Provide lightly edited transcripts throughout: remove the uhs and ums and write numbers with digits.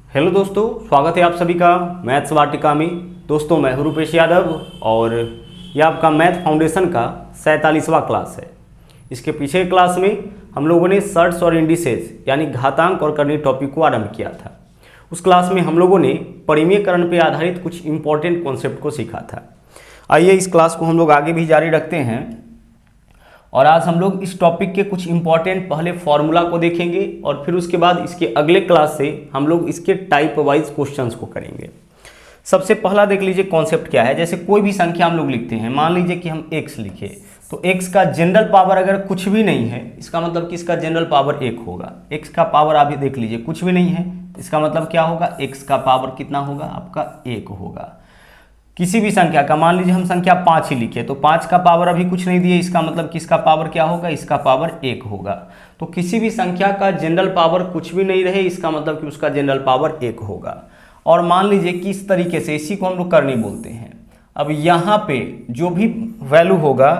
Hello दोस्तों, स्वागत है आप सभी का मैथ्स वाटिका में। दोस्तों मैं हूं रूपेश यादव और यह आपका मैथ फाउंडेशन का 47वां क्लास है। इसके पीछे क्लास में हम लोगों ने सर्ट्स और इंडिसेस यानी घातांक और करनी टॉपिक को आरंभ किया था। उस क्लास में हम लोगों ने परिमेयकरण पर आधारित कुछ इंपॉर्टेंट कॉन्सेप्ट को सीखा था। आइए इस क्लास को हम लोग आगे भी जारी रखते हैं और आज हम लोग इस टॉपिक के कुछ इंपॉर्टेंट पहले फॉर्मूला को देखेंगे और फिर उसके बाद इसके अगले क्लास से हम लोग इसके टाइप वाइज क्वेश्चंस को करेंगे। सबसे पहला देख लीजिए कॉन्सेप्ट क्या है। जैसे कोई भी संख्या हम लोग लिखते हैं, मान लीजिए कि हम x लिखे तो x का जनरल पावर अगर कुछ भी नहीं है, इसका मतलब कि इसका जनरल पावर 1 होगा। x का पावर आप देख लीजिए कुछ भी नहीं है, इसका मतलब क्या होगा, x का पावर कितना होगा, आपका 1 होगा। किसी भी संख्या का मान लीजिए हम संख्या 5 ही लिखे तो 5 का पावर अभी कुछ नहीं दिए, इसका मतलब कि इसका पावर क्या होगा, इसका पावर 1 होगा। तो किसी भी संख्या का जनरल पावर कुछ भी नहीं रहे, इसका मतलब कि उसका जनरल पावर 1 होगा। और मान लीजिए कि इस तरीके से, इसी को हम लोग करनी बोलते हैं। अब यहाँ पे जो भी वैल्यू होगा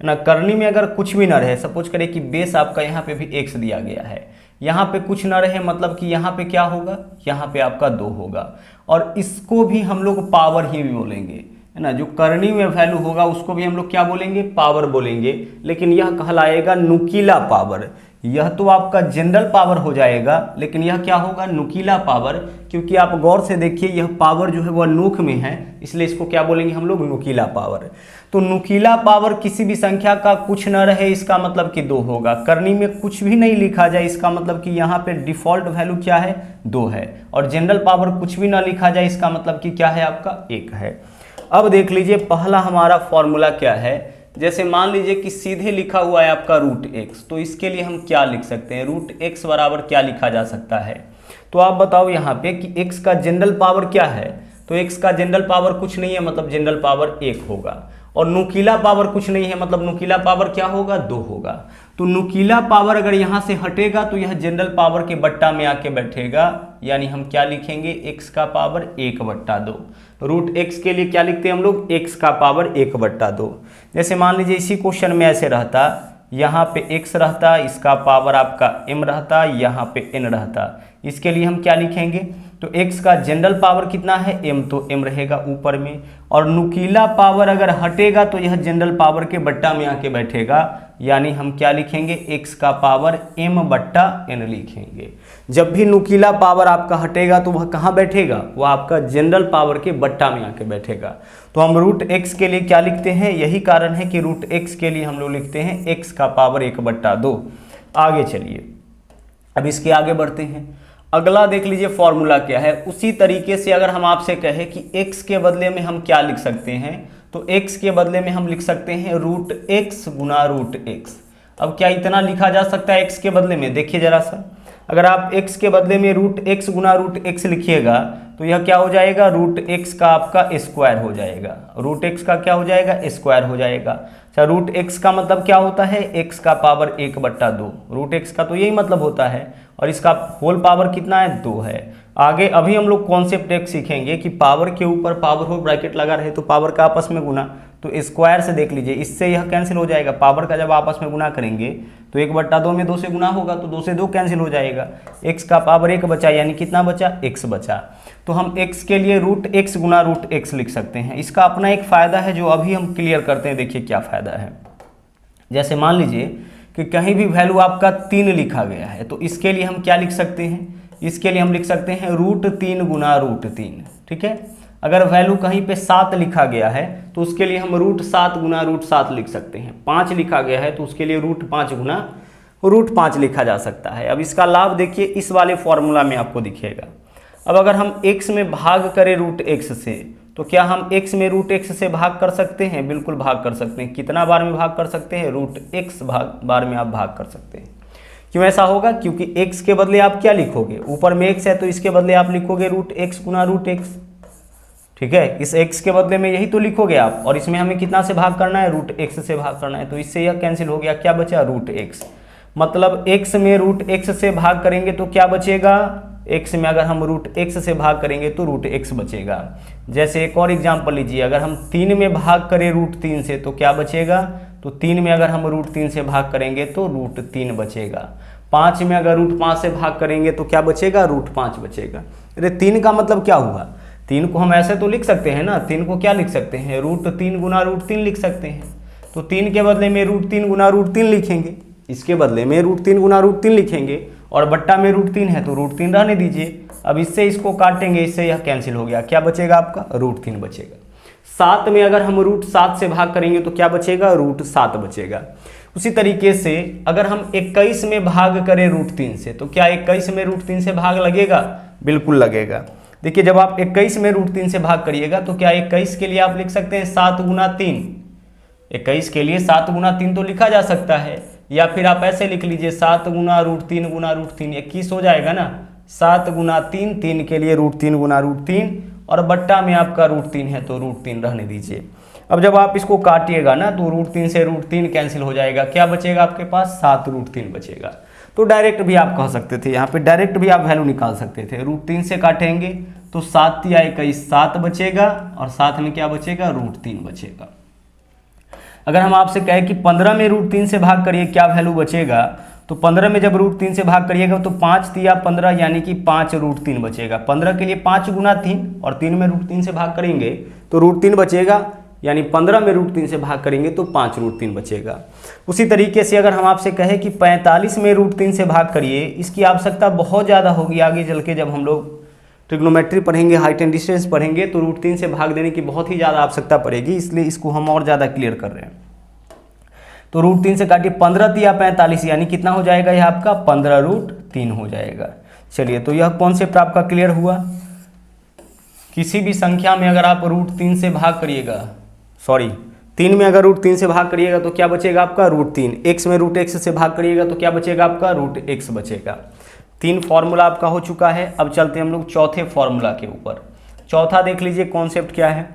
ना, करनी में अगर कुछ भी ना रहे, सपोज करें कि बेस आपका यहाँ पे भी x दिया गया है, यहाँ पे कुछ ना रहे, मतलब कि यहाँ पे क्या होगा, यहाँ पे आपका 2 होगा। और इसको भी हम लोग पावर ही बोलेंगे, है ना। जो करनी में वैल्यू होगा उसको भी हम लोग क्या बोलेंगे, पावर बोलेंगे। लेकिन यह कहलाएगा नुकीला पावर। यह तो आपका जनरल पावर हो जाएगा, लेकिन यह क्या होगा, नुकीला पावर। क्योंकि आप गौर से देखिए यह पावर जो है वह नोक में है, इसलिए इसको क्या बोलेंगे हम लोग, नुकीला पावर। तो नुकीला पावर किसी भी संख्या का कुछ न रहे, इसका मतलब कि 2 होगा। करनी में कुछ भी नहीं लिखा जाए, इसका मतलब कि यहाँ पे डिफॉल्ट वैल्यू क्या है, 2 है। और जनरल पावर कुछ भी ना लिखा जाए, इसका मतलब कि क्या है, आपका 1 है। अब देख लीजिए पहला हमारा फॉर्मूला क्या है। जैसे मान लीजिए कि सीधे लिखा हुआ है आपका √x, तो इसके लिए हम क्या लिख सकते हैं, √x बराबर क्या लिखा जा सकता है। तो आप बताओ यहाँ पे कि x का जनरल पावर क्या है। तो x का जनरल पावर कुछ नहीं है, मतलब जनरल पावर 1 होगा। और नुकीला पावर कुछ नहीं है, मतलब नुकीला पावर क्या होगा, 2 होगा। तो नुकीला पावर अगर यहाँ से हटेगा तो यह जनरल पावर के बट्टा में आके बैठेगा, यानी हम क्या लिखेंगे, x का पावर 1/2। √x के लिए क्या लिखते हैं हम लोग, x का पावर 1/2। जैसे मान लीजिए इसी क्वेश्चन में ऐसे रहता, यहाँ पे x रहता, इसका पावर आपका m रहता, यहाँ पे n रहता। इसके लिए हम क्या लिखेंगे, तो x का जनरल पावर कितना है, m, तो m रहेगा ऊपर में। और नुकीला पावर अगर हटेगा तो यह जनरल पावर के बट्टा में आके बैठेगा, यानी हम क्या लिखेंगे, x का पावर m/n लिखेंगे। जब भी नुकीला पावर आपका हटेगा तो वह कहाँ बैठेगा, वह आपका जनरल पावर के बट्टा में आके बैठेगा। तो हम √x के लिए क्या लिखते हैं, यही कारण है कि √x के लिए हम लोग लिखते हैं x का पावर 1/2। आगे चलिए, अब इसके आगे बढ़ते हैं। अगला देख लीजिए फॉर्मूला क्या है। उसी तरीके से अगर हम आपसे कहें कि x के बदले में हम क्या लिख सकते हैं, तो x के बदले में हम लिख सकते हैं √x गुना √x। अब क्या इतना लिखा जा सकता है x के बदले में, देखिए जरा सा। अगर आप x के बदले में √x गुना √x लिखिएगा तो यह क्या हो जाएगा, √x का आपका स्क्वायर हो जाएगा। √x का क्या हो जाएगा, स्क्वायर हो जाएगा। अच्छा, √x का मतलब क्या होता है, x का पावर 1/2। √x का तो यही मतलब होता है, और इसका होल पावर कितना है, 2 है। आगे अभी हम लोग कॉन्सेप्ट एक सीखेंगे कि पावर के ऊपर पावर हो ब्रैकेट लगा रहे तो पावर का आपस में गुना, तो स्क्वायर से देख लीजिए, इससे यह कैंसिल हो जाएगा। पावर का जब आपस में गुना करेंगे तो 1/2 में 2 से गुना होगा, तो 2 से 2 कैंसिल हो जाएगा। x का पावर 1 बचा, यानी कितना बचा, x बचा। तो हम x के लिए √x गुना √x लिख सकते हैं। इसका अपना एक फ़ायदा है जो अभी हम क्लियर करते हैं, देखिए क्या फ़ायदा है। जैसे मान लीजिए कि कहीं भी वैल्यू आपका 3 लिखा गया है, तो इसके लिए हम क्या लिख सकते हैं, इसके लिए हम लिख सकते हैं √3 गुना √3, ठीक है। अगर वैल्यू कहीं पे 7 लिखा गया है तो उसके लिए हम √7 गुना √7 लिख सकते हैं। 5 लिखा गया है तो उसके लिए √5 गुना √5 लिखा जा सकता है। अब इसका लाभ देखिए इस वाले फॉर्मूला में आपको दिखेगा। अब अगर हम x में भाग करें √x से, तो क्या हम x में √x से भाग कर सकते हैं, बिल्कुल भाग कर सकते हैं। कितना बार में भाग कर सकते हैं, √x बार में आप भाग कर सकते हैं। क्यों ऐसा होगा, क्योंकि x के बदले आप क्या लिखोगे, ऊपर में x है तो इसके बदले आप लिखोगे √x गुना √x, ठीक है। इस x के बदले में यही तो लिखोगे आप, और इसमें हमें कितना से भाग करना है, √x से भाग करना है। तो इससे यह कैंसिल हो गया, क्या बचा, √x। मतलब x में √x से भाग करेंगे तो क्या बचेगा, x में अगर हम √x से भाग करेंगे तो √x बचेगा। जैसे एक और एग्जांपल लीजिए, अगर हम 3 में भाग करें √3 से तो क्या बचेगा, तो 3 में अगर हम √3 से भाग करेंगे तो √3 बचेगा। 5 में अगर √5 से भाग करेंगे तो क्या बचेगा, √5 बचेगा। अरे 3 का मतलब क्या हुआ, 3 को हम ऐसे तो लिख सकते हैं ना, 3 को क्या लिख सकते हैं, √3 गुना √3 लिख सकते हैं। तो 3 के बदले में √3 गुना √3 लिखेंगे, इसके बदले में √3 गुना √3 लिखेंगे, और बट्टा में √3 है तो √3 रहने दीजिए। अब इससे इसको काटेंगे, इससे यह कैंसिल हो गया, क्या बचेगा आपका, √3 बचेगा। 7 में अगर हम √7 से भाग करेंगे तो क्या बचेगा, √7 बचेगा। उसी तरीके से अगर हम 21 में भाग करें √3 से तो क्या 21 में √3 से भाग लगेगा, बिल्कुल लगेगा। देखिए जब आप 21 में √3 से भाग करिएगा तो क्या 21 के लिए आप लिख सकते हैं 7 गुना 3, 21 के लिए 7 गुना 3 तो लिखा जा सकता है, या फिर आप ऐसे लिख लीजिए 7 गुना √3 गुना √3 21 हो जाएगा ना, 7 गुना 3, 3 के लिए √3 गुना √3, और बट्टा में आपका √3 है तो √3 रहने दीजिए। अब जब आप इसको काटिएगा ना तो √3 से √3 कैंसिल हो जाएगा, क्या बचेगा आपके पास, 7√3 बचेगा। तो डायरेक्ट भी आप कह सकते थे, यहाँ पे डायरेक्ट भी आप वैल्यू निकाल सकते थे, √3 से काटेंगे तो 7 या 21 7 बचेगा, और साथ में क्या बचेगा, √3 बचेगा। अगर हम आपसे कहें कि 15 में √3 से भाग करिए क्या वैल्यू बचेगा, तो 15 में जब √3 से भाग करिएगा तो 5 या 15 यानी कि 5 √3 बचेगा। 15 के लिए 5 गुना 3 और 3 में √3 से भाग करेंगे तो √3 बचेगा, यानी 15 में √3 से भाग करेंगे तो 5 √3 बचेगा। उसी तरीके से अगर हम आपसे कहें कि 45 में √3 से भाग करिए, इसकी आवश्यकता बहुत ज़्यादा होगी आगे चल के, जब हम लोग ट्रिग्नोमेट्री पढ़ेंगे, हाइट एंड डिस्टेंस पढ़ेंगे तो √3 से भाग देने की बहुत ही ज़्यादा आवश्यकता पड़ेगी, इसलिए इसको हम और ज़्यादा क्लियर कर रहे हैं। तो √3 से काटिए, 15 या 45 यानी कितना हो जाएगा, यह आपका 15√3 हो जाएगा। चलिए तो यह कॉन्सेप्ट आपका क्लियर हुआ। किसी भी संख्या में अगर आप √3 से भाग करिएगा, 3 में अगर √3 से भाग करिएगा तो क्या बचेगा आपका, √3। x में √x से भाग करिएगा तो क्या बचेगा आपका, √x बचेगा। 3 फॉर्मूला आपका हो चुका है। अब चलते हैं हम लोग चौथे फॉर्मूला के ऊपर। चौथा देख लीजिए कॉन्सेप्ट क्या है।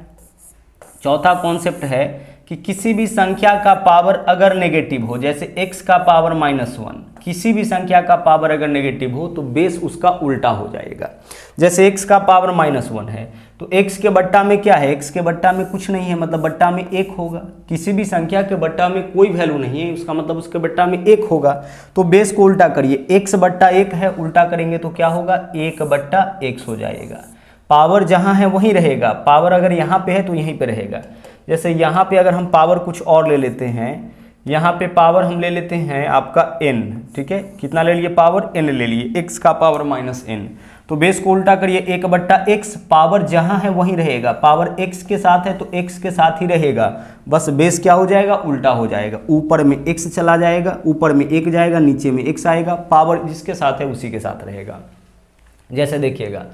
चौथा कॉन्सेप्ट है कि किसी भी संख्या का पावर अगर नेगेटिव हो, जैसे x का पावर -1, किसी भी संख्या का पावर अगर नेगेटिव हो तो बेस उसका उल्टा हो जाएगा। जैसे x का पावर -1 है तो x के बट्टा में क्या है, x के बट्टा में कुछ नहीं है, मतलब बट्टा में 1 होगा। किसी भी संख्या के बट्टा में कोई वैल्यू नहीं है, उसका मतलब उसके बट्टा में 1 होगा। तो बेस को उल्टा करिए, x बट्टा 1 है, उल्टा करेंगे तो क्या होगा, 1 बट्टा x हो जाएगा। पावर जहाँ है वहीं रहेगा, पावर अगर यहाँ पे है तो यहीं पे रहेगा। जैसे यहाँ पे अगर हम पावर कुछ और ले लेते हैं, यहाँ पे पावर हम ले लेते हैं आपका n, ठीक है, कितना ले लिए, पावर n ले लिए, x का पावर -n। तो बेस को उल्टा करिए, 1 बट्टा x, पावर जहाँ है वहीं रहेगा, पावर x के साथ है तो x के साथ ही रहेगा, बस बेस क्या हो जाएगा, उल्टा हो जाएगा। ऊपर में x चला जाएगा, ऊपर में 1 जाएगा, नीचे में x आएगा, पावर जिसके साथ है उसी के साथ रहेगा। जैसे देखिएगा,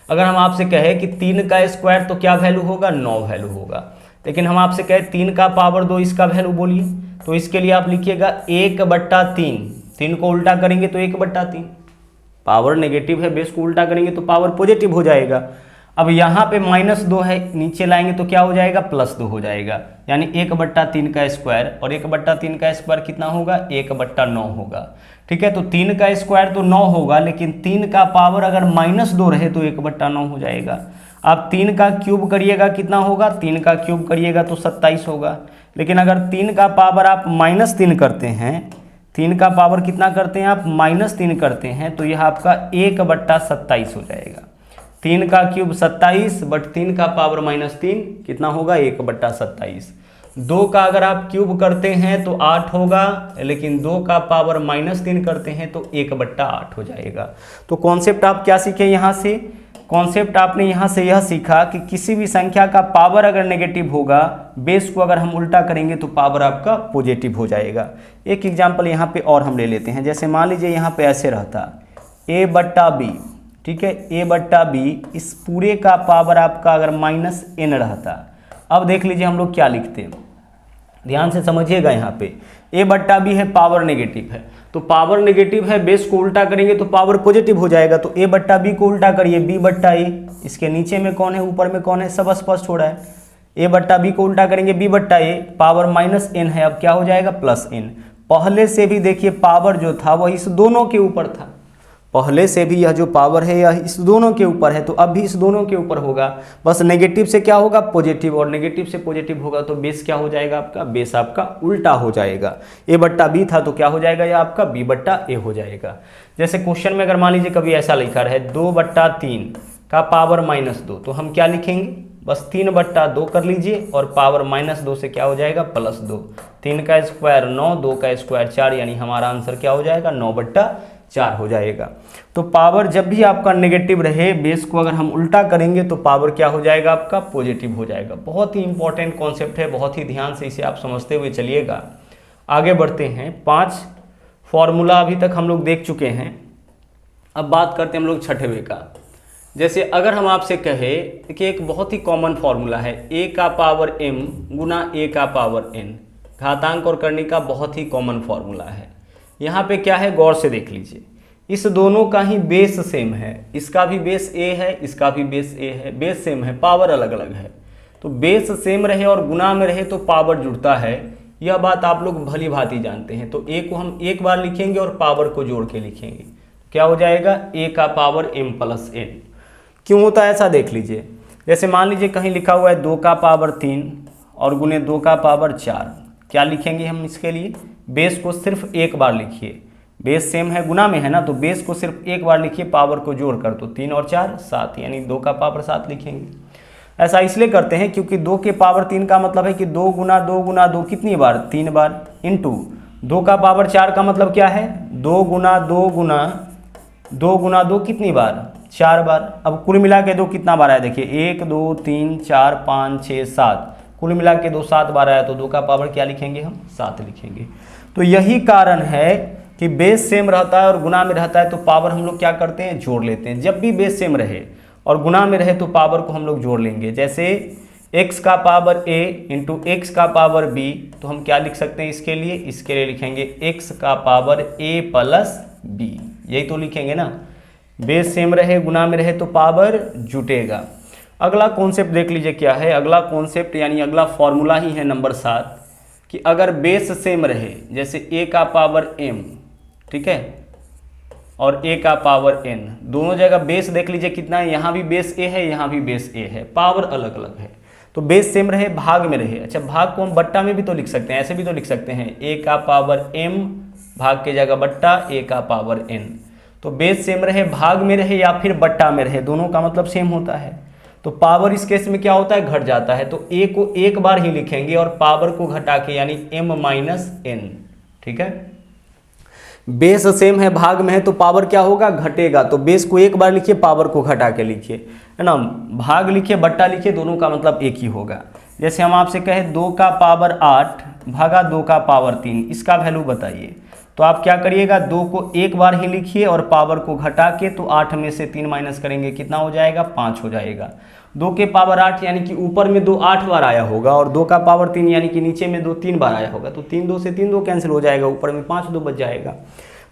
अगर हम आपसे कहें कि 3 का स्क्वायर तो क्या वैल्यू होगा, 9 वैल्यू होगा। लेकिन हम आपसे कहें 3 का पावर 2, इसका वैल्यू बोलिए, तो इसके लिए आप लिखिएगा 1 बट्टा 3। 3 को उल्टा करेंगे तो 1 बट्टा 3, पावर नेगेटिव है, बेस को उल्टा करेंगे तो पावर पॉजिटिव हो जाएगा। अब यहाँ पे -2 है, नीचे लाएंगे तो क्या हो जाएगा, +2 हो जाएगा। यानी 1 बट्टा 3 का स्क्वायर, और 1 बट्टा 3 का स्क्वायर कितना होगा, 1 बट्टा 9 होगा। ठीक है, तो 3 का स्क्वायर तो 9 होगा, लेकिन 3 का पावर अगर -2 रहे तो 1 बट्टा 9 हो जाएगा। आप 3 का क्यूब करिएगा कितना होगा, 3 का क्यूब करिएगा तो 27 होगा। लेकिन अगर 3 का पावर आप -3 करते हैं, 3 का पावर कितना करते हैं आप, -3 करते हैं, तो यह आपका 1 बट्टा 27 हो जाएगा। 3 का क्यूब 27 बट 3 का पावर -3 कितना होगा, 1 बट्टा 27। 2 का अगर आप क्यूब करते हैं तो 8 होगा, लेकिन 2 का पावर -3 करते हैं तो 1 बट्टा 8 हो जाएगा। तो कॉन्सेप्ट आप क्या सीखे यहाँ से, कॉन्सेप्ट आपने यहाँ से यह सीखा कि किसी भी संख्या का पावर अगर नेगेटिव होगा, बेस को अगर हम उल्टा करेंगे तो पावर आपका पॉजिटिव हो जाएगा। एक एग्जांपल यहाँ पे और हम ले लेते हैं। जैसे मान लीजिए यहाँ पे ऐसे रहता a बट्टा b, ठीक है, a बट्टा b, इस पूरे का पावर आपका अगर -n रहता। अब देख लीजिए हम लोग क्या लिखते हैं, ध्यान से समझिएगा। यहाँ पे a बट्टा b है, पावर नेगेटिव है, तो पावर नेगेटिव है, बेस को उल्टा करेंगे तो पावर पॉजिटिव हो जाएगा। तो a बट्टा b को उल्टा करिए, b बट्टा a, इसके नीचे में कौन है, ऊपर में कौन है, सब स्पष्ट हो रहा है। a बट्टा b को उल्टा करेंगे, b बट्टा a, पावर -n है, अब क्या हो जाएगा, +n। पहले से भी देखिए पावर जो था वह इस दोनों के ऊपर था, पहले से भी यह जो पावर है यह इस दोनों के ऊपर है, तो अब भी इस दोनों के ऊपर होगा। बस नेगेटिव से क्या होगा, पॉजिटिव, और नेगेटिव से पॉजिटिव होगा तो बेस क्या हो जाएगा आपका, बेस आपका उल्टा हो जाएगा। a बट्टा b था तो क्या हो जाएगा, यह आपका b बट्टा a हो जाएगा। जैसे क्वेश्चन में अगर मान लीजिए कभी ऐसा लिखा रहे 2 बट्टा 3, का पावर -2, तो हम क्या लिखेंगे, बस 3/2 कर लीजिए और पावर -2 से क्या हो जाएगा +2। 3 का स्क्वायर 9, 2 का स्क्वायर 4, यानी हमारा आंसर क्या हो जाएगा 9/4 हो जाएगा। तो पावर जब भी आपका नेगेटिव रहे, बेस को अगर हम उल्टा करेंगे तो पावर क्या हो जाएगा आपका पॉजिटिव हो जाएगा। बहुत ही इंपॉर्टेंट कॉन्सेप्ट है, बहुत ही ध्यान से इसे आप समझते हुए चलिएगा। आगे बढ़ते हैं। 5 फॉर्मूला अभी तक हम लोग देख चुके हैं। अब बात करते हैं हम लोग छठवें का। जैसे अगर हम आपसे कहें कि एक बहुत ही कॉमन फॉर्मूला है a का पावर m गुना a का पावर n, घातांक और करने का बहुत ही कॉमन फॉर्मूला है। यहाँ पे क्या है, गौर से देख लीजिए, इस दोनों का ही बेस सेम है, इसका भी बेस a है, इसका भी बेस a है, बेस सेम है, पावर अलग अलग है। तो बेस सेम रहे और गुना में रहे तो पावर जुड़ता है, यह बात आप लोग भली भांति जानते हैं। तो a को हम एक बार लिखेंगे और पावर को जोड़ के लिखेंगे, क्या हो जाएगा a का पावर m प्लस n। क्यों होता है ऐसा देख लीजिए। जैसे मान लीजिए कहीं लिखा हुआ है 2 का पावर 3 और गुने 2 का पावर 4, क्या लिखेंगे हम इसके लिए, बेस को सिर्फ एक बार लिखिए, बेस सेम है गुना में है ना, तो बेस को सिर्फ एक बार लिखिए, पावर को जोड़ कर तो 3 और 4 7, यानी 2 का पावर 7 लिखेंगे। ऐसा इसलिए करते हैं क्योंकि 2 के पावर 3 का मतलब है कि 2 गुना 2 गुना 2 कितनी बार, 3 बार, इंटू 2 का पावर 4 का मतलब क्या है, 2 गुना 2 गुना 2 गुना 2 कितनी बार, 4 बार। अब कुल मिला के 2 कितना बार आया, देखिए 1 2 3 4 5 6 7, कुल मिला के 2 7 बार आया, तो 2 का पावर क्या लिखेंगे हम 7 लिखेंगे। तो यही कारण है कि बेस सेम रहता है और गुना में रहता है तो पावर हम लोग क्या करते हैं, जोड़ लेते हैं। जब भी बेस सेम रहे और गुना में रहे तो पावर को हम लोग जोड़ लेंगे। जैसे x का पावर a इंटू एक्स का पावर b, तो हम क्या लिख सकते हैं इसके लिए लिखेंगे x का पावर a प्लस b, यही तो लिखेंगे ना। बेस सेम रहे गुना में रहे तो पावर जुटेगा। अगला कॉन्सेप्ट देख लीजिए क्या है। अगला कॉन्सेप्ट यानी अगला फॉर्मूला ही है नंबर 7, कि अगर बेस सेम रहे, जैसे a का पावर m, ठीक है, और a का पावर n, दोनों जगह बेस देख लीजिए कितना है, यहाँ भी बेस a है, यहाँ भी बेस a है, पावर अलग अलग है। तो बेस सेम रहे, भाग में रहे, अच्छा भाग को हम बट्टा में भी तो लिख सकते हैं, ऐसे भी तो लिख सकते हैं, a का पावर m भाग के जगह बट्टा a का पावर n। तो बेस सेम रहे, भाग में रहे या फिर बट्टा में रहे, दोनों का मतलब सेम होता है। तो पावर इस केस में क्या होता है, घट जाता है। तो a को एक बार ही लिखेंगे और पावर को घटा के, यानी m माइनस n, ठीक है। बेस सेम है, भाग में है, तो पावर क्या होगा, घटेगा। तो बेस को एक बार लिखिए, पावर को घटा के लिखिए, है ना। भाग लिखिए, बट्टा लिखिए, दोनों का मतलब एक ही होगा। जैसे हम आपसे कहें 2 का पावर 8 भागा 2 का पावर 3, इसका वैल्यू बताइए। तो आप क्या करिएगा, 2 को एक बार ही लिखिए और पावर को घटा के, तो 8 में से 3 माइनस करेंगे, कितना हो जाएगा, 5 हो जाएगा। 2 के पावर 8 यानी कि ऊपर में 2 8 बार आया होगा, और 2 का पावर 3 यानी कि नीचे में 2 3 बार आया होगा। तो 3 2 से 3 2 कैंसिल हो जाएगा, ऊपर में 5 2 बच जाएगा।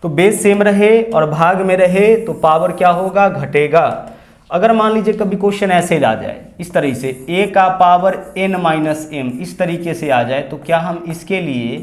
तो बेस सेम रहे और भाग में रहे तो पावर क्या होगा, घटेगा। अगर मान लीजिए कभी क्वेश्चन ऐसे ला जाए इस तरीके से, a का पावर n माइनस m, इस तरीके से आ जाए, तो क्या हम इसके लिए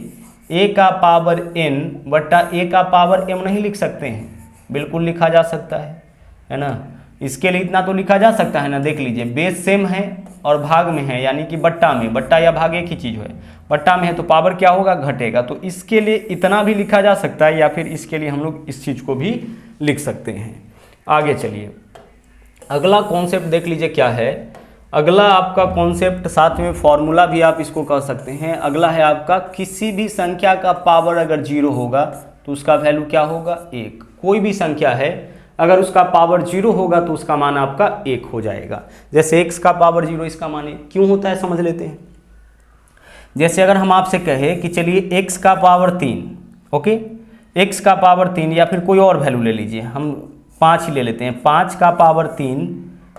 a का पावर n बट्टा a का पावर m नहीं लिख सकते हैं? बिल्कुल लिखा जा सकता है ना। इसके लिए इतना तो लिखा जा सकता है ना। देख लीजिए, बेस सेम है और भाग में है, यानी कि बट्टा में, बट्टा या भाग एक ही चीज़ है, बट्टा में है तो पावर क्या होगा, घटेगा। तो इसके लिए इतना भी लिखा जा सकता है, या फिर इसके लिए हम लोग इस चीज़ को भी लिख सकते हैं। आगे चलिए, अगला कॉन्सेप्ट देख लीजिए क्या है। अगला आपका कॉन्सेप्ट, साथ में फॉर्मूला भी आप इसको कह सकते हैं। अगला है आपका, किसी भी संख्या का पावर अगर 0 होगा तो उसका वैल्यू क्या होगा, 1। कोई भी संख्या है अगर उसका पावर 0 होगा तो उसका मान आपका 1 हो जाएगा। जैसे x का पावर 0, इसका मान 1 क्यों होता है समझ लेते हैं। जैसे अगर हम आपसे कहें कि चलिए x का पावर 3, ओके, x का पावर 3 या फिर कोई और वैल्यू ले लीजिए, हम 5 ही ले लेते हैं, 5 का पावर 3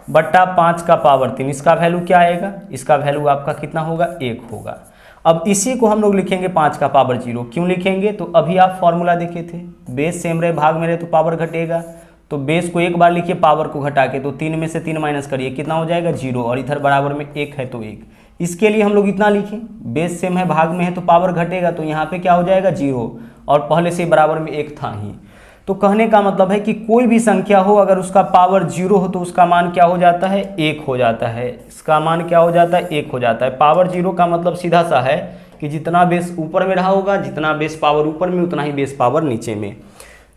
बट्टा 5 का पावर 3, इसका वैल्यू क्या आएगा, इसका वैल्यू आपका कितना होगा, 1 होगा। अब इसी को हम लोग लिखेंगे 5 का पावर 0। क्यों लिखेंगे, तो अभी आप फॉर्मूला देखे थे, बेस सेम रहे भाग में रहे तो पावर घटेगा। तो बेस को एक बार लिखिए, पावर को घटा के, तो 3 में से 3 माइनस करिए, कितना हो जाएगा, 0, और इधर बराबर में 1 है तो 1। इसके लिए हम लोग इतना लिखें, बेस सेम है भाग में है तो पावर घटेगा, तो यहाँ पे क्या हो जाएगा, 0, और पहले से बराबर में 1 था ही। तो कहने का मतलब है कि कोई भी संख्या हो अगर उसका पावर 0 हो तो उसका मान क्या हो जाता है, 1 हो जाता है। इसका मान क्या हो जाता है, 1 हो जाता है। पावर 0 का मतलब सीधा सा है कि जितना बेस ऊपर में रहा होगा, जितना बेस पावर ऊपर में, उतना ही बेस पावर नीचे में।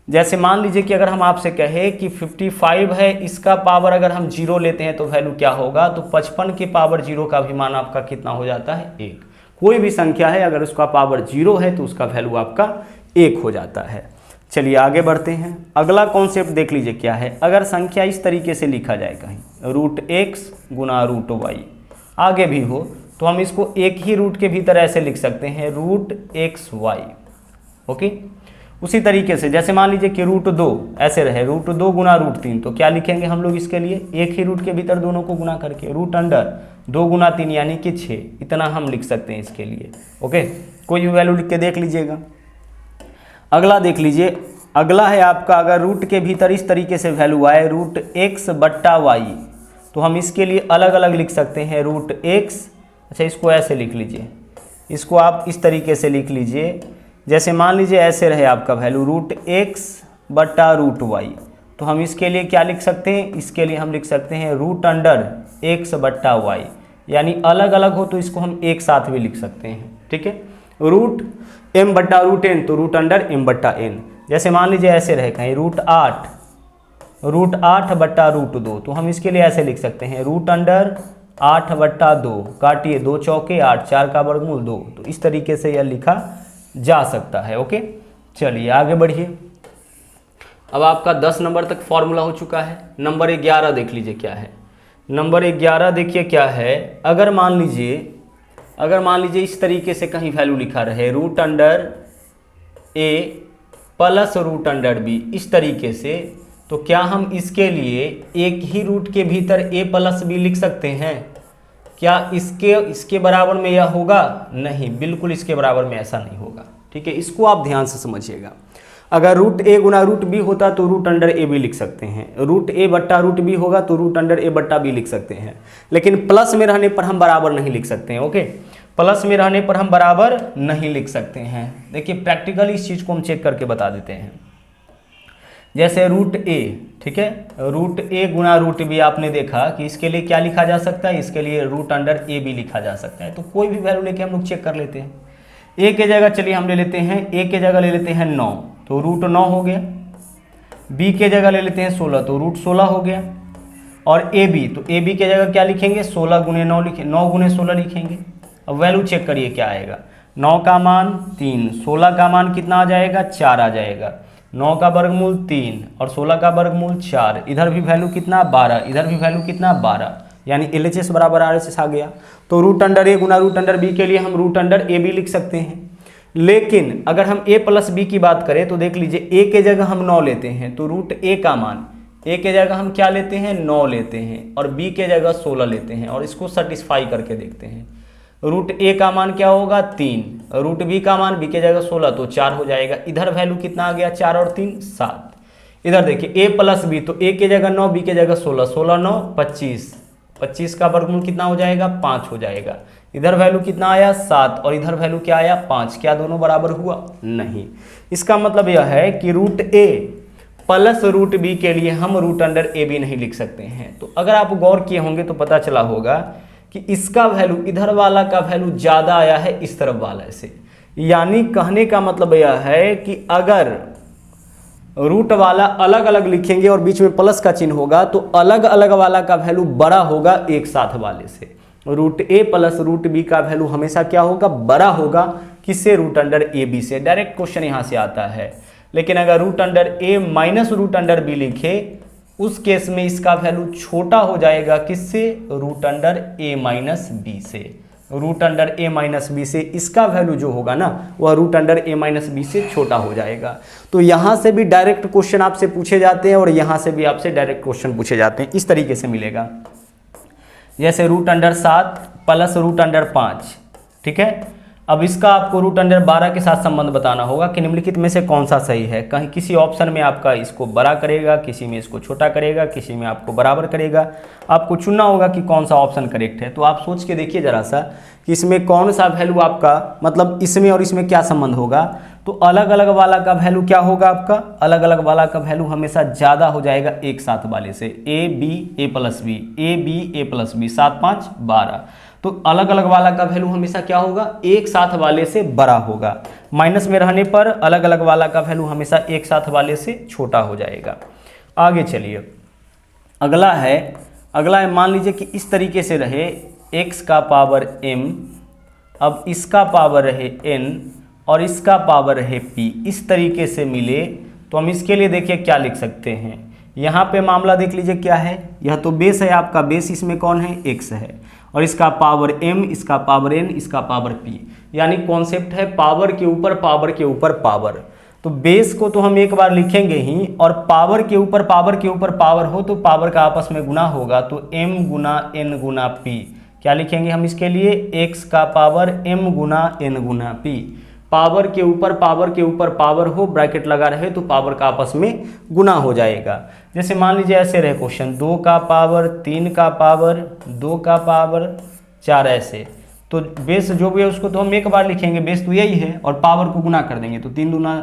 जैसे मान लीजिए कि अगर हम आपसे कहें कि 55 है, इसका पावर अगर हम 0 लेते हैं तो वैल्यू क्या होगा, तो 55 के पावर 0 का भी मान आपका कितना हो जाता है 1। कोई भी संख्या है अगर उसका पावर 0 है तो उसका वैल्यू आपका 1 हो जाता है। चलिए आगे बढ़ते हैं। अगला कॉन्सेप्ट देख लीजिए क्या है। अगर संख्या इस तरीके से लिखा जाए कहीं √x गुना √y, आगे भी हो तो हम इसको एक ही रूट के भीतर ऐसे लिख सकते हैं √xy। ओके, उसी तरीके से जैसे मान लीजिए कि √2 ऐसे रहे, √2 गुना √3, तो क्या लिखेंगे हम लोग इसके लिए, एक ही रूट के भीतर दोनों को गुना करके √2 गुना 3 यानी कि 6, इतना हम लिख सकते हैं इसके लिए। ओके, कोई भी वैल्यू लिख के देख लीजिएगा। अगला देख लीजिए, अगला है आपका अगर रूट के भीतर इस तरीके से वैल्यू आए √x बट्टा y, तो हम इसके लिए अलग अलग लिख सकते हैं √x। अच्छा, इसको ऐसे लिख लीजिए, इसको आप इस तरीके से लिख लीजिए, जैसे मान लीजिए ऐसे रहे आपका वैल्यू √x बट्टा √y, तो हम इसके लिए क्या लिख सकते हैं, इसके लिए हम लिख सकते हैं √x बट्टा y, यानी अलग अलग हो तो इसको हम एक साथ भी लिख सकते हैं। ठीक है, √m बट्टा √n तो √m बट्टा n। जैसे मान लीजिए ऐसे रहे कहीं √8 बट्टा √2, तो हम इसके लिए ऐसे लिख सकते हैं √8 बट्टा 2, काटिए 2 चौके 8, 4 का वर्गमूल 2, तो इस तरीके से यह लिखा जा सकता है। ओके, चलिए आगे बढ़िए। अब आपका 10 नंबर तक फॉर्मूला हो चुका है। नंबर 11 देख लीजिए क्या है। नंबर 11 देखिए क्या है। अगर मान लीजिए इस तरीके से कहीं वैल्यू लिखा रहे √a प्लस √b, इस तरीके से, तो क्या हम इसके लिए एक ही रूट के भीतर a प्लस b लिख सकते हैं? क्या इसके बराबर में यह होगा? नहीं, बिल्कुल इसके बराबर में ऐसा नहीं होगा। ठीक है, इसको आप ध्यान से समझिएगा। अगर √a गुना √b होता तो √a भी लिख सकते हैं, √a बट्टा √b होगा तो √a बट्टा b लिख सकते हैं, लेकिन प्लस में रहने पर हम बराबर नहीं लिख सकते हैं। ओके, प्लस में रहने पर हम बराबर नहीं लिख सकते हैं। देखिए प्रैक्टिकली इस चीज़ को हम चेक करके बता देते हैं। जैसे √a, ठीक है, √a गुना √b आपने देखा कि इसके लिए क्या लिखा जा सकता है, इसके लिए √a भी लिखा जा सकता है। तो कोई भी वैल्यू लेके हम लोग चेक कर लेते हैं। a के जगह चलिए हम ले लेते हैं, a के जगह ले लेते हैं 9, तो √9 हो गया। b के जगह ले लेते हैं 16, तो √16 हो गया। और ab, तो ab के जगह क्या लिखेंगे, 16 गुने 9 लिखेंगे, 9 गुने 16 लिखेंगे। अब वैल्यू चेक करिए क्या आएगा, 9 का मान 3, 16 का मान कितना आ जाएगा, 4 आ जाएगा। 9 का वर्गमूल 3 और 16 का वर्गमूल 4, इधर भी वैल्यू कितना 12, इधर भी वैल्यू कितना 12, यानी LHS बराबर RHS आ गया। तो √a गुना √b के लिए हम √ab लिख सकते हैं। लेकिन अगर हम a प्लस b की बात करें तो देख लीजिए a के जगह हम 9 लेते हैं, तो √a का मान a के जगह हम क्या लेते हैं, 9 लेते हैं, और b के जगह 16 लेते हैं, और इसको सेटिस्फाई करके देखते हैं। √a का मान क्या होगा 3, √b का मान b के जगह 16 तो 4 हो जाएगा। इधर वैल्यू कितना आ गया, 4 और 3 7। इधर देखिए a प्लस b, तो a के जगह 9, b के जगह 16, 16 9 25, 25 का वर्गमूल कितना हो जाएगा, 5 हो जाएगा। इधर वैल्यू कितना आया 7 और इधर वैल्यू क्या आया 5, क्या दोनों बराबर हुआ? नहीं। इसका मतलब यह है कि √a प्लस √b के लिए हम √a नहीं लिख सकते हैं। तो अगर आप गौर किए होंगे तो पता चला होगा कि इसका वैल्यू, इधर वाला का वैल्यू ज़्यादा आया है इस तरफ वाला से, यानी कहने का मतलब यह है कि अगर रूट वाला अलग अलग लिखेंगे और बीच में प्लस का चिन्ह होगा तो अलग अलग वाला का वैल्यू बड़ा होगा एक साथ वाले से। √a प्लस √b का वैल्यू हमेशा क्या होगा, बड़ा होगा, किससे, √ab से। डायरेक्ट क्वेश्चन यहाँ से आता है। लेकिन अगर √a माइनस √b लिखे, उस केस में इसका वैल्यू छोटा हो जाएगा, किससे, √a माइनस b से। √a माइनस b से इसका वैल्यू जो होगा ना वह √a माइनस b से छोटा हो जाएगा। तो यहाँ से भी डायरेक्ट क्वेश्चन आपसे पूछे जाते हैं और यहाँ से भी आपसे डायरेक्ट क्वेश्चन पूछे जाते हैं। इस तरीके से मिलेगा, जैसे √7 प्लस √5, ठीक है। अब इसका आपको √12 के साथ संबंध बताना होगा कि निम्नलिखित में से कौन सा सही है। कहीं किसी ऑप्शन में आपका इसको बड़ा करेगा, किसी में इसको छोटा करेगा, किसी में आपको बराबर करेगा। आपको चुनना होगा कि कौन सा ऑप्शन करेक्ट है। तो आप सोच के देखिए ज़रा सा कि इसमें कौन सा वैल्यू आपका, मतलब इसमें और इसमें क्या संबंध होगा। तो अलग अलग वाला का वैल्यू क्या होगा आपका, अलग अलग वाला का वैल्यू हमेशा ज़्यादा हो जाएगा एक साथ वाले से। a b a plus b, a b a plus b, 7 5 12। तो अलग अलग वाला का वैल्यू हमेशा क्या होगा, एक साथ वाले से बड़ा होगा। माइनस में रहने पर अलग अलग वाला का वैल्यू हमेशा एक साथ वाले से छोटा हो जाएगा। आगे चलिए, अगला है मान लीजिए कि इस तरीके से रहे x का पावर m, अब इसका पावर रहे n और इसका पावर रहे p, इस तरीके से मिले तो हम इसके लिए देखिए क्या लिख सकते हैं। यहाँ पे मामला देख लीजिए क्या है, यह तो बेस है आपका, बेस इसमें कौन है, x है, और इसका पावर m, इसका पावर n, इसका पावर p, यानी कॉन्सेप्ट है पावर के ऊपर पावर के ऊपर पावर। तो बेस को तो हम एक बार लिखेंगे ही, और पावर के ऊपर पावर के ऊपर पावर हो तो पावर का आपस में गुना होगा, तो m गुना n गुना p, क्या लिखेंगे हम इसके लिए, x का पावर m गुना n गुना p। पावर के ऊपर पावर हो, ब्रैकेट लगा रहे तो पावर का आपस में गुना हो जाएगा। जैसे मान लीजिए ऐसे रहे क्वेश्चन, 2 का पावर 3 का पावर 2 का पावर 4, ऐसे तो बेस जो भी है उसको तो हम एक बार लिखेंगे, बेस तो यही है, और पावर को गुना कर देंगे तो 3 दूना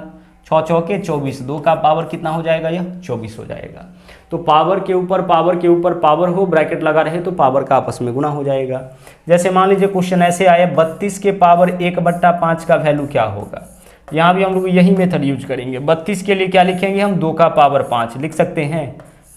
6 चौके 24, 2 का पावर कितना हो जाएगा, यह 24 हो जाएगा। तो पावर के ऊपर पावर हो, ब्रैकेट लगा रहे तो पावर का आपस में गुना हो जाएगा। जैसे मान लीजिए क्वेश्चन ऐसे आए, 32 के पावर 1/5 का वैल्यू क्या होगा। यहाँ भी हम लोग यही मेथड यूज करेंगे। 32 के लिए क्या लिखेंगे हम, 2 का पावर 5 लिख सकते हैं।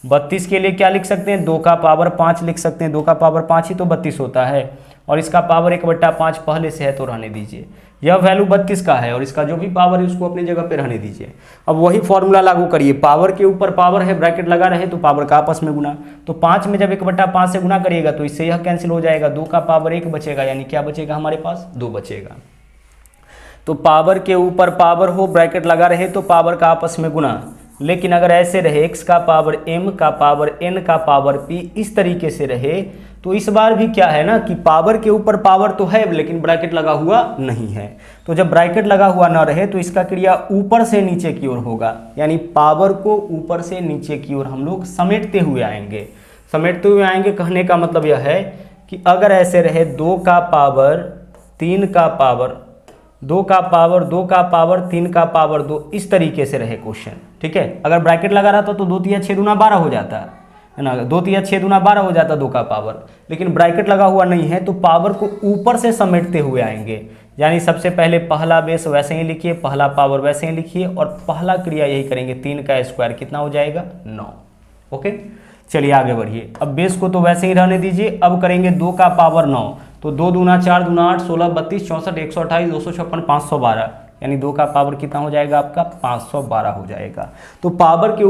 32 के लिए क्या लिख सकते हैं, 2 का पावर 5 लिख सकते हैं। 2 का पावर 5 ही तो 32 होता है, और इसका पावर 1/5 पहले से है तो रहने दीजिए। यह वैल्यू 32 का है और इसका जो भी पावर है उसको अपनी जगह पे रहने दीजिए। अब वही फॉर्मूला लागू करिए, पावर के ऊपर पावर है, ब्रैकेट लगा रहे तो पावर का आपस में गुना। तो 5 में जब 1/5 से गुना करिएगा तो इससे यह कैंसिल हो जाएगा, 2 का पावर 1 बचेगा, यानी क्या बचेगा हमारे पास, 2 बचेगा। तो पावर के ऊपर पावर हो, ब्रैकेट लगा रहे तो पावर का आपस में गुना। लेकिन अगर ऐसे रहे x का पावर m का पावर n का पावर p, इस तरीके से रहे तो इस बार भी क्या है ना कि पावर के ऊपर पावर तो है लेकिन ब्रैकेट लगा हुआ नहीं है। तो जब ब्रैकेट लगा हुआ ना रहे तो इसका क्रिया ऊपर से नीचे की ओर होगा, यानी पावर को ऊपर से नीचे की ओर हम लोग समेटते हुए आएंगे। समेटते हुए आएंगे कहने का मतलब यह है कि अगर ऐसे रहे 2 का पावर 3 का पावर 2 का पावर 2 का पावर 3 का पावर 2, इस तरीके से रहे क्वेश्चन, ठीक है। अगर ब्रैकेट लगा रहता तो 2 3 6 दूना 12 हो जाता है ना, 2 3 6 दूना 12 हो जाता 2 का पावर, लेकिन ब्रैकेट लगा हुआ नहीं है तो पावर को ऊपर से समेटते हुए आएंगे। यानी सबसे पहले पहला बेस वैसे ही लिखिए, पहला पावर वैसे ही लिखिए, और पहला क्रिया यही करेंगे, 3 का स्क्वायर कितना हो जाएगा, 9। ओके, चलिए आगे बढ़िए। अब बेस को तो वैसे ही रहने दीजिए, अब करेंगे 2 का पावर 9, तो 2 दूना 4 दूना 8 16 32 64 128 256 512, यानी 2 का पावर कितना हो जाएगा आपका, 512 हो जाएगा। तो पावर के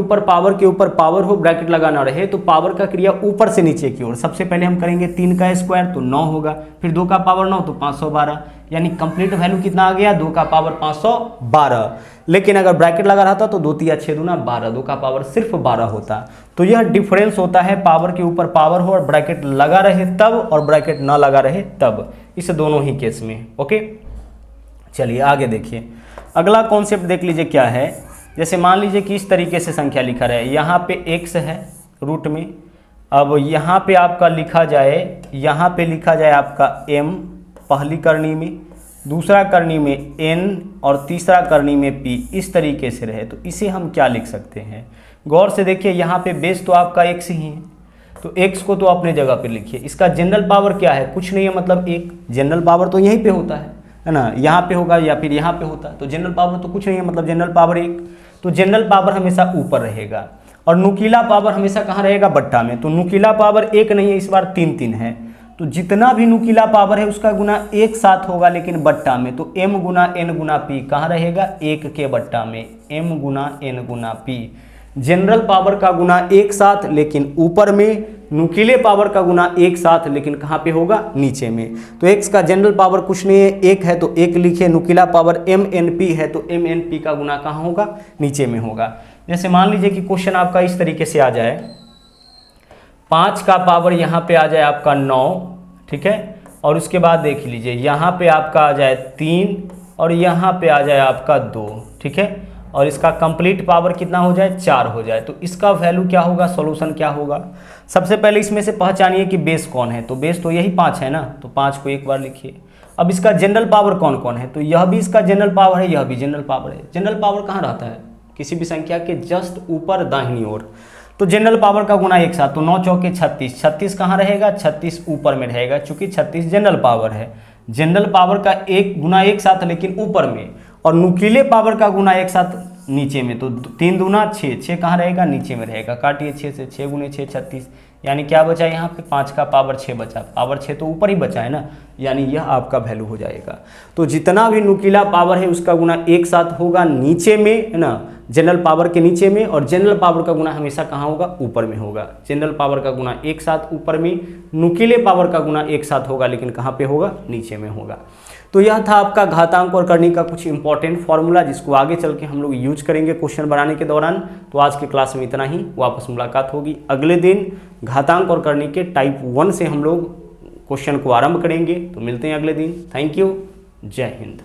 ऊपर पावर हो, ब्रैकेट लगाना रहे तो पावर का क्रिया ऊपर से नीचे की ओर। सबसे पहले हम करेंगे 3 का स्क्वायर तो 9 होगा, फिर 2 का पावर 9 तो 512, यानी कंप्लीट वैल्यू कितना आ गया, 2 का पावर 512। लेकिन अगर ब्रैकेट लगा रहता तो 2 3 6 दूना 12, 2 का पावर सिर्फ 12 होता। तो यह डिफरेंस होता है पावर के ऊपर पावर हो और ब्रैकेट लगा रहे तब, और ब्रैकेट ना लगा रहे तब, इस दोनों ही केस में। ओके, चलिए आगे देखिए। अगला कॉन्सेप्ट देख लीजिए क्या है। जैसे मान लीजिए कि इस तरीके से संख्या लिखा रहे, यहाँ पे x है रूट में, अब यहाँ पे आपका लिखा जाए, यहाँ पे लिखा जाए आपका m पहली करनी में, दूसरा करनी में n और तीसरा करनी में p, इस तरीके से रहे तो इसे हम क्या लिख सकते हैं। गौर से देखिए, यहाँ पे बेस तो आपका x ही है, तो x को तो अपने जगह पे लिखिए। इसका जनरल पावर क्या है, कुछ नहीं है, मतलब 1। जनरल पावर तो यहीं पे होता है ना, यहाँ पे होगा या फिर यहाँ पे होता है, तो जनरल पावर तो कुछ नहीं है, मतलब जनरल पावर 1। तो जनरल पावर हमेशा ऊपर रहेगा, और नुकीला पावर हमेशा कहाँ रहेगा, बट्टा में। तो नुकीला पावर 1 नहीं है, इस बार 3 3 है, तो जितना भी नुकीला पावर है उसका गुना एक साथ होगा लेकिन बट्टा में। तो m गुना n गुना p कहाँ रहेगा, 1 के बट्टा में, m गुना n गुना p। जनरल पावर का गुना एक साथ लेकिन ऊपर में, नुकीले पावर का गुना एक साथ लेकिन कहाँ पे होगा, नीचे में। तो x का जनरल पावर कुछ नहीं है, 1 है तो 1 लिखे, नुकीला पावर mnp है तो mnp का गुना कहाँ होगा, नीचे में होगा। जैसे मान लीजिए कि क्वेश्चन आपका इस तरीके से आ जाए, 5 का पावर यहाँ पे आ जाए आपका 9, ठीक है, और उसके बाद देख लीजिए यहाँ पे आपका आ जाए 3 और यहाँ पे आ जाए आपका 2, ठीक है, और इसका कंप्लीट पावर कितना हो जाए, 4 हो जाए। तो इसका वैल्यू क्या होगा, सॉल्यूशन क्या होगा। सबसे पहले इसमें से पहचानिए कि बेस कौन है, तो बेस तो यही 5 है ना, तो 5 को एक बार लिखिए। अब इसका जनरल पावर कौन कौन है, तो यह भी इसका जनरल पावर है, यह भी जनरल पावर है। जनरल पावर कहाँ रहता है, किसी भी संख्या के जस्ट ऊपर दाहिनी ओर। तो जनरल पावर का गुना एक साथ, तो 9 चौके 36, 36 कहाँ रहेगा, 36 ऊपर में रहेगा, चूंकि 36 जनरल पावर है। जनरल पावर का एक गुना एक साथ लेकिन ऊपर में, और नुकीले पावर का गुना एक साथ नीचे में, तो 3 दूना 6, 6 कहाँ रहेगा, नीचे में रहेगा। काटिए 6 से, 6 गुने 6 36, यानी क्या बचा यहाँ पे, 5 का पावर 6 बचा, पावर 6 तो ऊपर ही बचा है ना, यानी यह आपका वैल्यू हो जाएगा। तो जितना भी नुकीला पावर है उसका गुना एक साथ होगा नीचे में, है ना, जनरल पावर के नीचे में, और जनरल पावर का गुना हमेशा कहाँ होगा, ऊपर में होगा। जनरल पावर का गुना एक साथ ऊपर में, नुकीले पावर का गुना एक साथ होगा लेकिन कहाँ पे होगा, नीचे में होगा। तो यह था आपका घातांक और करनी का कुछ इंपॉर्टेंट फॉर्मूला, जिसको आगे चल के हम लोग यूज करेंगे क्वेश्चन बनाने के दौरान। तो आज के क्लास में इतना ही, वापस मुलाकात होगी अगले दिन घातांक और करनी के टाइप 1 से हम लोग क्वेश्चन को आरंभ करेंगे। तो मिलते हैं अगले दिन। थैंक यू, जय हिंद।